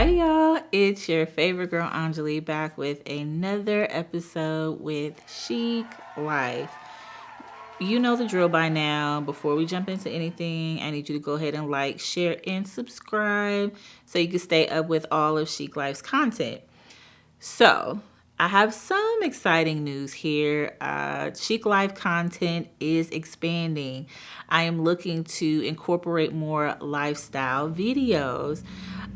Hey y'all, it's your favorite girl Anjali back with another episode with Chic Life. You know the drill by now. Before we jump into anything, I need you to go ahead and like, share, and subscribe so you can stay up with all of Chic Life's content. So, I have some exciting news here. Chic Life content is expanding. I am looking to incorporate more lifestyle videos.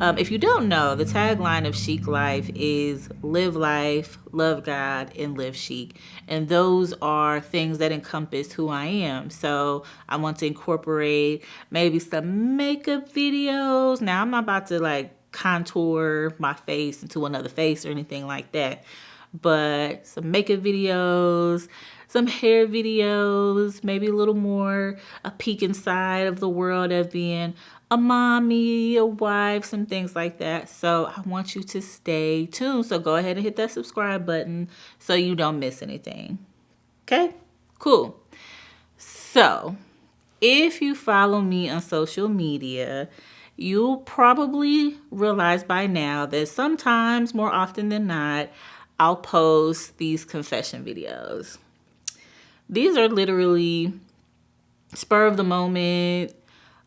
If you don't know, the tagline of Chic Life is live life, love God, and live chic. And those are things that encompass who I am. So I want to incorporate maybe some makeup videos. Now, I'm not about to like contour my face into another face or anything like that, but some makeup videos, some hair videos, maybe a little more a peek inside of the world of being a mommy, a wife, some things like that. So I want you to stay tuned. So go ahead and hit that subscribe button so you don't miss anything. Okay, cool. So if you follow me on social media, you'll probably realize by now that sometimes, more often than not, I'll post these confession videos. These are literally spur of the moment,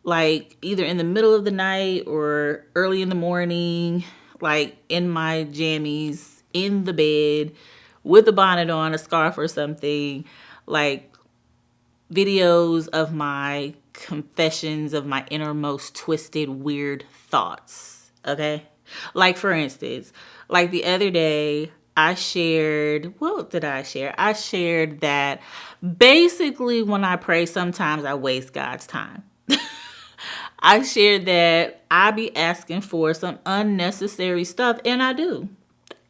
like either in the middle of the night or early in the morning, like in my jammies, in the bed, with a bonnet on, a scarf or something, like videos of my confessions of my innermost twisted weird thoughts. Okay, like for instance, like the other day I shared, what did I share? I shared that basically when I pray sometimes I waste God's time. I shared that I be asking for some unnecessary stuff, and I do.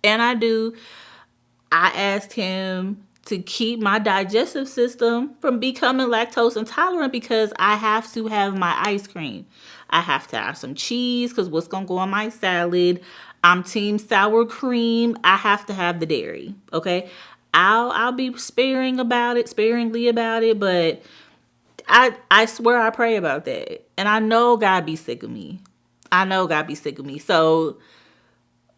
I asked him to keep my digestive system from becoming lactose intolerant because I have to have my ice cream. I have to have some cheese because what's going to go on my salad? I'm team sour cream. I have to have the dairy. Okay. I'll be sparingly about it, but I swear I pray about that. And I know God be sick of me. So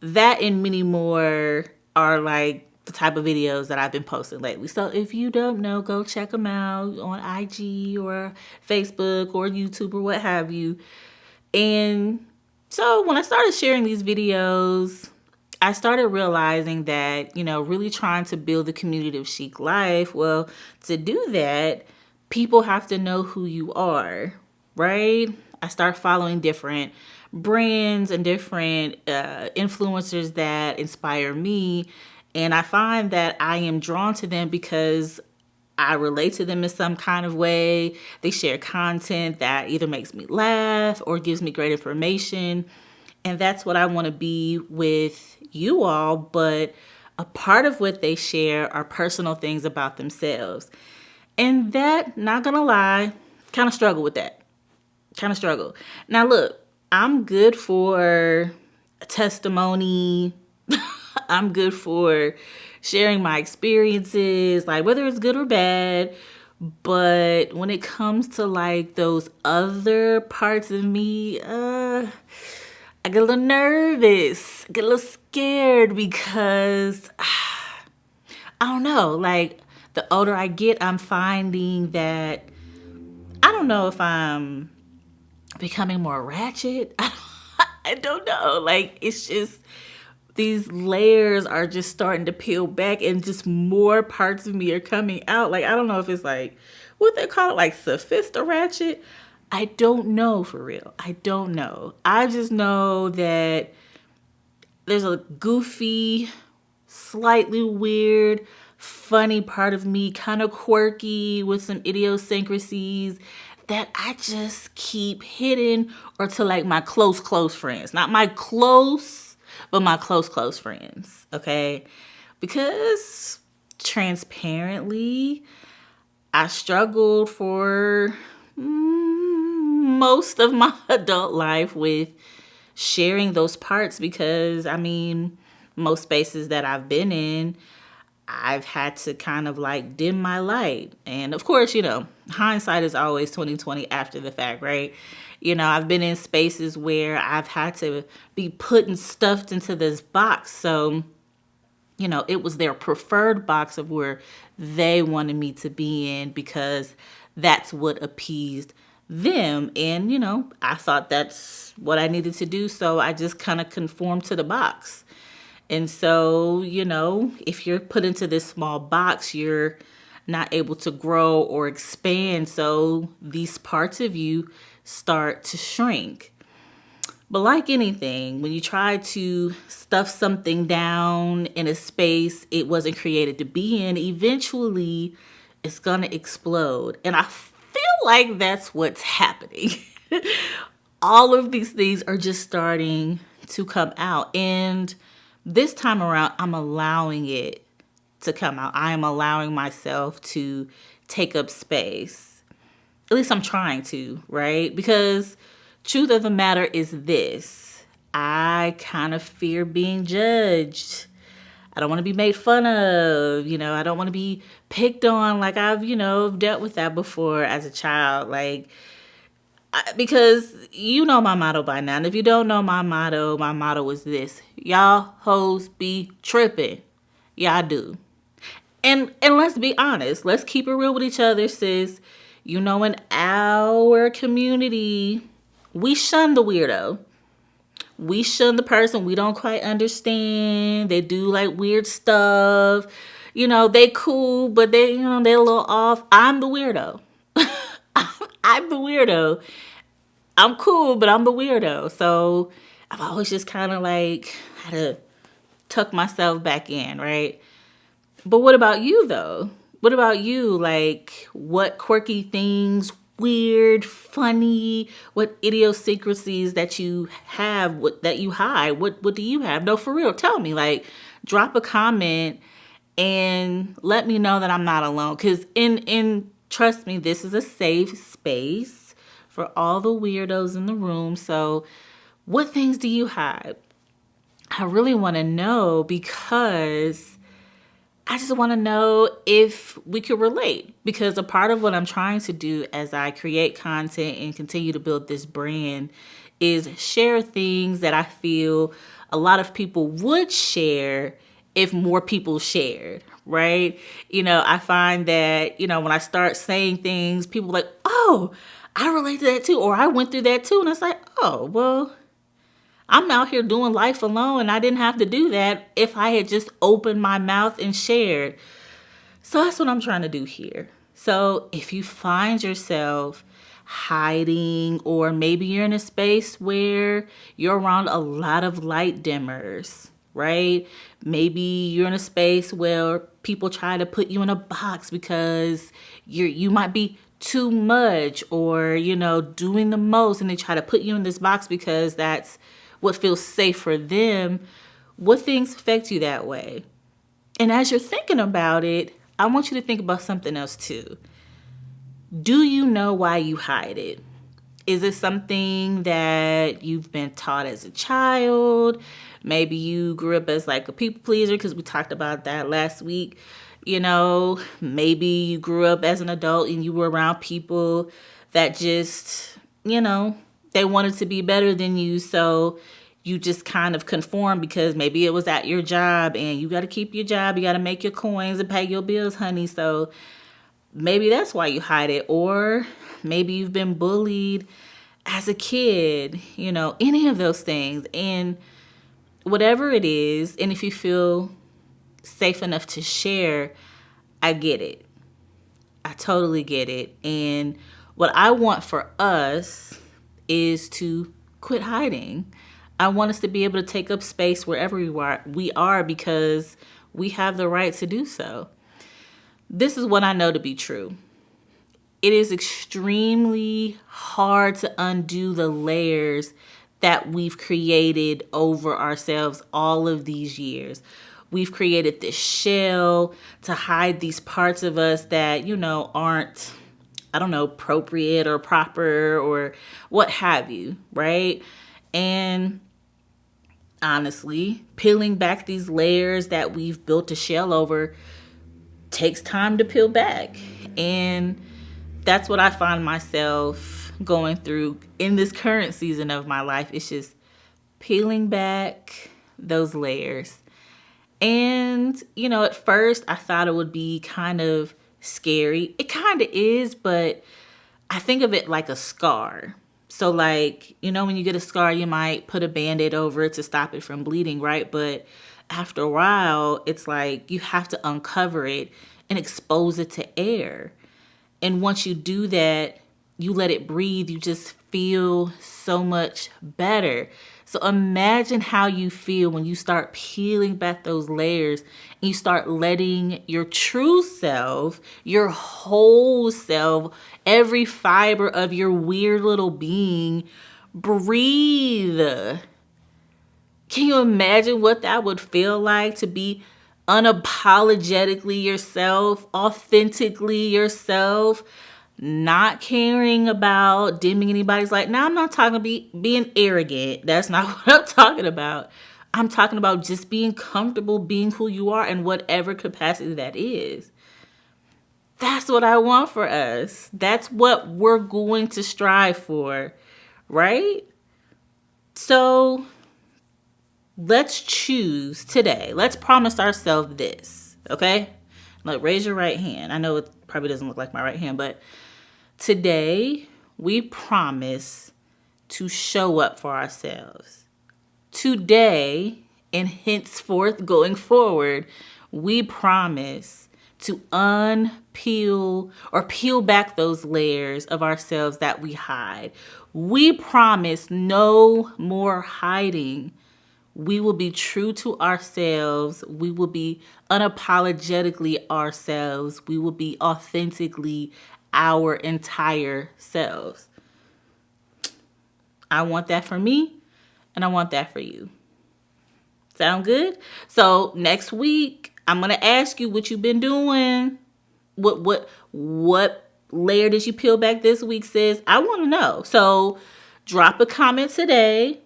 that and many more are like the type of videos that I've been posting lately. So if you don't know, go check them out on IG or Facebook or YouTube or what have you. And so when I started sharing these videos, I started realizing that, really trying to build the community of Chic Life, well, to do that, people have to know who you are, right? I start following different brands and different influencers that inspire me. And I find that I am drawn to them because I relate to them in some kind of way. They share content that either makes me laugh or gives me great information. And that's what I want to be with you all. But a part of what they share are personal things about themselves. And that, not gonna lie, kind of struggle with that. Now look, I'm good for a testimony. I'm good for sharing my experiences, like whether it's good or bad. But when it comes to like those other parts of me, I get a little nervous, get a little scared because I don't know, like the older I get, I'm finding that I don't know if I'm becoming more ratchet. I don't know. Like it's just these layers are just starting to peel back and just more parts of me are coming out. Like, I don't know if it's like, what they call it, like Sophistaratchet. I don't know for real. I don't know. I just know that there's a goofy, slightly weird, funny part of me, kind of quirky with some idiosyncrasies that I just keep hidden or to like my close friends. Not my close, but my close friends, okay? Because transparently, I struggled for most of my adult life with sharing those parts because, most spaces that I've been in, I've had to kind of like dim my light. And of course, hindsight is always 2020 after the fact, right? I've been in spaces where I've had to be put and stuffed into this box. So, it was their preferred box of where they wanted me to be in because that's what appeased them. And, I thought that's what I needed to do. So I just kind of conformed to the box. And so, if you're put into this small box, you're not able to grow or expand. So these parts of you start to shrink. But like anything, when you try to stuff something down in a space it wasn't created to be in, eventually it's going to explode. And I feel like that's what's happening. All of these things are just starting to come out. And this time around, I'm allowing it to come out. I am allowing myself to take up space. At least I'm trying to, right? Because truth of the matter is this. I kind of fear being judged. I don't want to be made fun of. I don't want to be picked on like I've, dealt with that before as a child. Because my motto by now. And if you don't know my motto is this. Y'all hoes be tripping. Y'all do. And let's be honest. Let's keep it real with each other, sis. In our community, we shun the weirdo. We shun the person we don't quite understand. They do like weird stuff. They cool, but they're a little off. I'm the weirdo. I'm the weirdo. I'm cool, but I'm the weirdo. So I've always just kind of had to tuck myself back in, right? But what about you, though? What about you? What quirky things, weird, funny, what idiosyncrasies that you have, that you hide? What do you have? No, for real, tell me. Drop a comment and let me know that I'm not alone. Because trust me, this is a safe space for all the weirdos in the room. So what things do you hide? I really want to know because I just want to know if we could relate, because a part of what I'm trying to do as I create content and continue to build this brand is share things that I feel a lot of people would share if more people shared, right? I find that, when I start saying things, people are like, oh, I relate to that too, or I went through that too. And it's like, oh, well, I'm out here doing life alone and I didn't have to do that if I had just opened my mouth and shared. So that's what I'm trying to do here. So if you find yourself hiding, or maybe you're in a space where you're around a lot of light dimmers, right? Maybe you're in a space where people try to put you in a box because you might be too much or, doing the most, and they try to put you in this box because that's what feels safe for them. What things affect you that way? And as you're thinking about it, I want you to think about something else too. Do you know why you hide it? Is it something that you've been taught as a child? Maybe you grew up as a people pleaser, because we talked about that last week. Maybe you grew up as an adult and you were around people that just, they wanted to be better than you. So you just kind of conform because maybe it was at your job and you got to keep your job. You got to make your coins and pay your bills, honey. So maybe that's why you hide it. Or maybe you've been bullied as a kid, any of those things. And whatever it is, and if you feel safe enough to share, I get it. I totally get it. And what I want for us is to quit hiding. I want us to be able to take up space wherever we are because we have the right to do so. This is what I know to be true. It is extremely hard to undo the layers that we've created over ourselves all of these years. We've created this shell to hide these parts of us that, aren't, appropriate or proper or what have you, right? And honestly, peeling back these layers that we've built a shell over takes time to peel back. And that's what I find myself going through in this current season of my life is just peeling back those layers. And, you know, at first I thought it would be kind of scary. It kind of is, but I think of it like a scar. So like, you know, when you get a scar, you might put a Band-Aid over it to stop it from bleeding, right? But after a while, it's like you have to uncover it and expose it to air. And once you do that, you let it breathe, you just feel so much better. So imagine how you feel when you start peeling back those layers and you start letting your true self, your whole self, every fiber of your weird little being breathe. Can you imagine what that would feel like to be unapologetically yourself, authentically yourself, not caring about dimming anybody's light? Now, I'm not talking about being arrogant. That's not what I'm talking about. I'm talking about just being comfortable being who you are in whatever capacity that is. That's what I want for us. That's what we're going to strive for, right? So let's choose today. Let's promise ourselves this, okay? Like, raise your right hand. I know it probably doesn't look like my right hand, but today we promise to show up for ourselves. Today and henceforth going forward, we promise to unpeel or peel back those layers of ourselves that we hide. We promise no more hiding. We will be true to ourselves. We will be unapologetically ourselves. We will be authentically our entire selves. I want that for me, and I want that for you. Sound good? So next week, I'm gonna ask you what you've been doing. What layer did you peel back this week, sis? I want to know. So drop a comment today.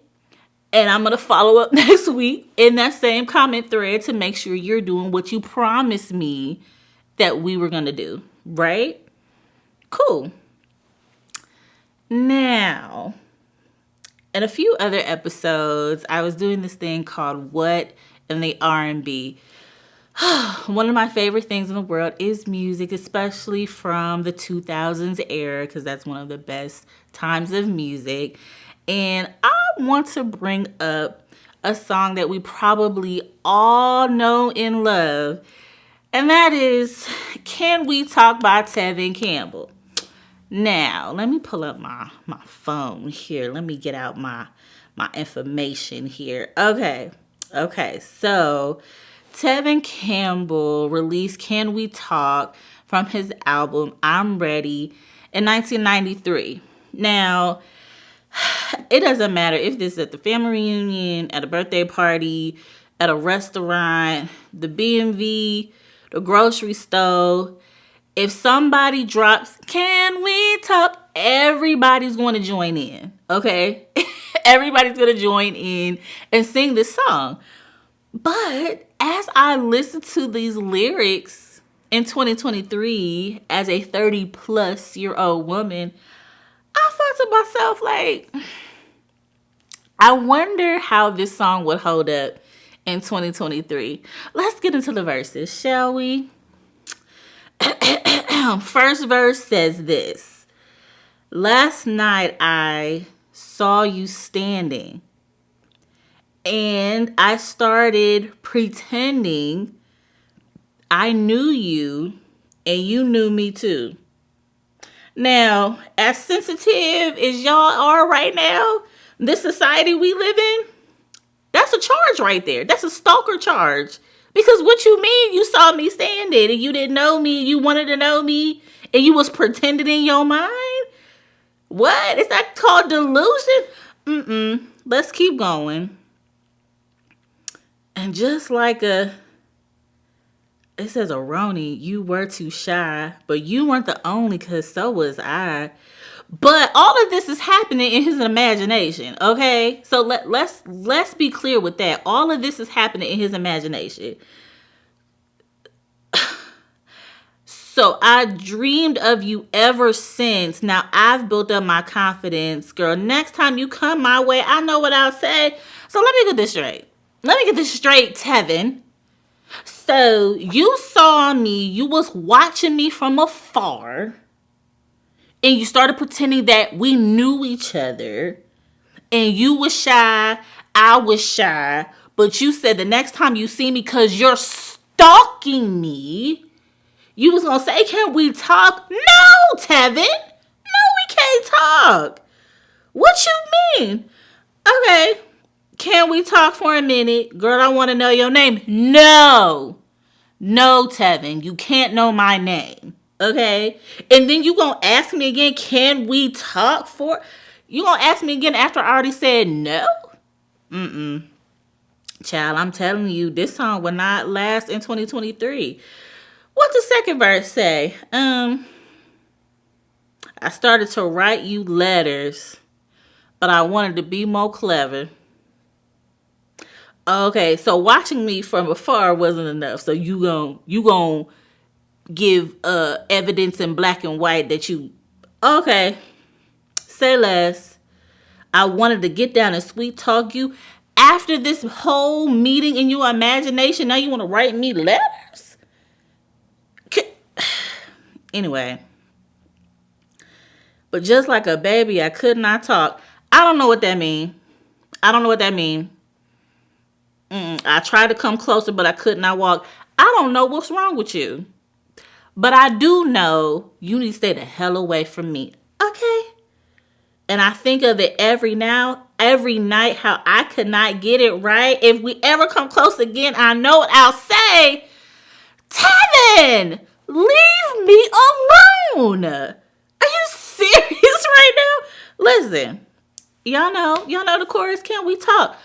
And I'm going to follow up next week in that same comment thread to make sure you're doing what you promised me that we were going to do, right? Cool. Now, in a few other episodes, I was doing this thing called What in the R&B. One of my favorite things in the world is music, especially from the 2000s era, because that's one of the best times of music. And I want to bring up a song that we probably all know and love, and that is Can We Talk by Tevin Campbell. Now, let me pull up my phone here. Let me get out my information here. Okay, so Tevin Campbell released Can We Talk from his album I'm Ready in 1993. Now, it doesn't matter if this is at the family reunion, at a birthday party, at a restaurant, the B&V, the grocery store. If somebody drops, Can we talk? Everybody's going to join in, okay? Everybody's going to join in and sing this song. But as I listen to these lyrics in 2023 as a 30-plus-year-old woman, I thought to myself, like, I wonder how this song would hold up in 2023. Let's get into the verses, shall we? First verse says this. Last night I saw you standing, and I started pretending I knew you, and you knew me too. Now, as sensitive as y'all are right now, this society we live in, that's a charge right there. That's a stalker charge. Because what you mean, you saw me standing and you didn't know me, you wanted to know me, and you was pretending in your mind? What? Is that called delusion? Let's keep going. And just like it says, Aroni, you were too shy, but you weren't the only, because so was I. But all of this is happening in his imagination, okay? So let's be clear with that. All of this is happening in his imagination. So I dreamed of you ever since. Now I've built up my confidence. Girl, next time you come my way, I know what I'll say. So let me get this straight. Tevin. So you saw me, you was watching me from afar, and you started pretending that we knew each other, and you was shy, I was shy, but you said the next time you see me, because you're stalking me, you was gonna say, can we talk? No, Tevin. No, we can't talk. What you mean? Okay, can we talk for a minute? Girl, I want to know your name. No, Tevin, you can't know my name. Okay? And then you gonna ask me again, can we talk for... You gonna ask me again after I already said no? Child, I'm telling you, this song will not last in 2023. What's the second verse say? I started to write you letters, but I wanted to be more clever. Okay, so watching me from afar wasn't enough. So you gon' give evidence in black and white that you... Okay, say less. I wanted to get down and sweet talk you. After this whole meeting in your imagination, now you want to write me letters? Anyway. But just like a baby, I could not talk. I don't know what that mean. I tried to come closer, but I could not walk. I don't know what's wrong with you. But I do know you need to stay the hell away from me. Okay? And I think of it every night, how I could not get it right. If we ever come close again, I know what I'll say. Tevin, leave me alone. Are you serious right now? Listen, y'all know the chorus, can we talk?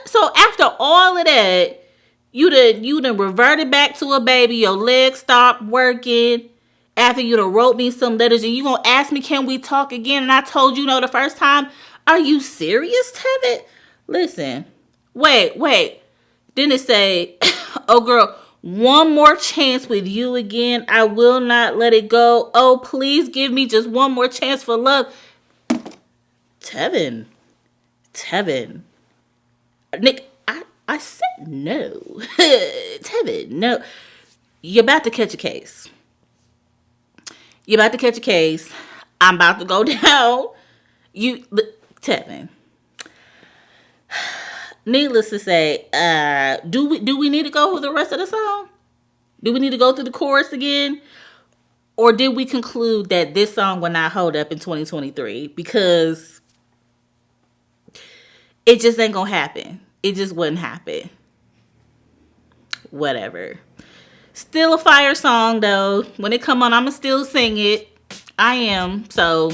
So after all of that, you done reverted back to a baby, your legs stopped working. After you done wrote me some letters, and you gonna ask me, can we talk again? And I told you no the first time. Are you serious, Tevin? Listen, wait. Didn't it say, oh girl, one more chance with you again. I will not let it go. Oh, please give me just one more chance for love. Tevin. Nick, I said no. Tevin, no. You're about to catch a case. I'm about to go down. Tevin. Needless to say, do we need to go through the rest of the song? Do we need to go through the chorus again? Or did we conclude that this song will not hold up in 2023? Because it just ain't gonna happen. It just wouldn't happen. Whatever. Still a fire song though. When it come on, I'ma still sing it. I am. So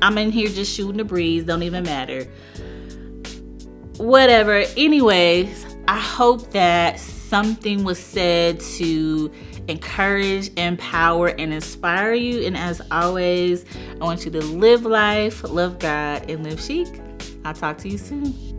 I'm in here just shooting the breeze. Don't even matter. Whatever. Anyways, I hope that something was said to encourage, empower, and inspire you. And as always, I want you to live life, love God, and live chic. I'll talk to you soon.